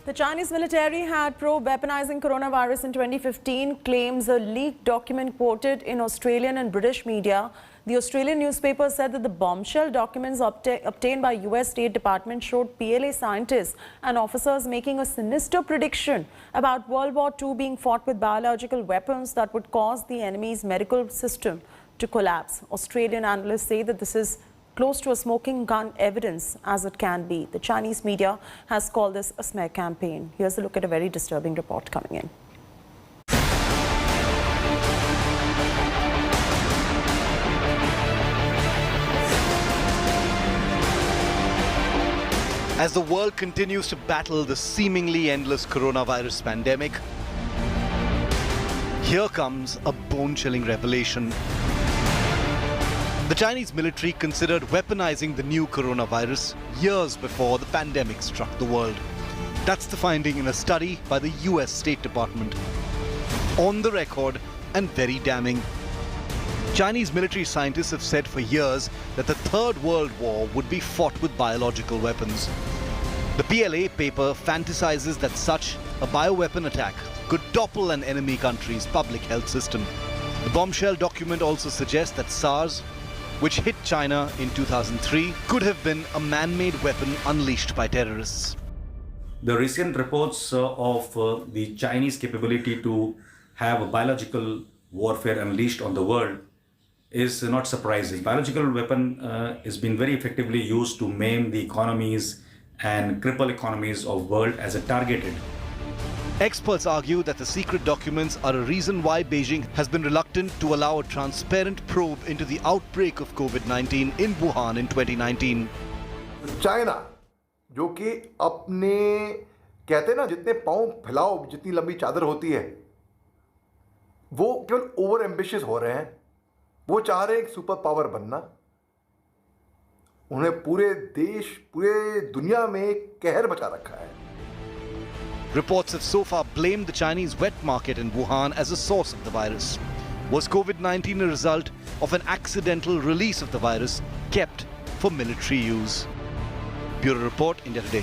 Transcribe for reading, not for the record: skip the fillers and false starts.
The Chinese military had probed weaponizing coronavirus in 2015, claims a leaked document quoted in Australian and British media. The Australian newspaper said that the bombshell documents obtained by US State Department showed PLA scientists and officers making a sinister prediction about World War II being fought with biological weapons that would cause the enemy's medical system to collapse. Australian analysts say that this is close to a smoking gun evidence as it can be. The Chinese media has called this a smear campaign. Here's a look at a very disturbing report coming in. As the world continues to battle the seemingly endless coronavirus pandemic, here comes a bone-chilling revelation. The Chinese military considered weaponizing the new coronavirus years before the pandemic struck the world. That's the finding in a study by the US State Department. On the record and very damning. Chinese military scientists have said for years that the Third World War would be fought with biological weapons. The PLA paper fantasizes that such a bioweapon attack could topple an enemy country's public health system. The bombshell document also suggests that SARS, which hit China in 2003, could have been a man-made weapon unleashed by terrorists. The recent reports of the Chinese capability to have a biological warfare unleashed on the world is not surprising. Biological weapon has been very effectively used to maim the economies and cripple economies of world as a targeted. Experts argue that the secret documents are a reason why Beijing has been reluctant to allow a transparent probe into the outbreak of COVID-19 in Wuhan in 2019. China जो कि अपने कहते हैं ना जितने पाँव फैलाओ जितनी लंबी चादर होती है वो केवल ओवर एम्बिशियस हो रहे हैं वो चाह रहे हैं एक सुपर पावर बनना उन्हें पूरे देश पूरे दुनिया में कहर मचा रखा है Reports have so far blamed the Chinese wet market in Wuhan as a source of the virus. Was COVID-19 a result of an accidental release of the virus kept for military use? Bureau Report, India Today.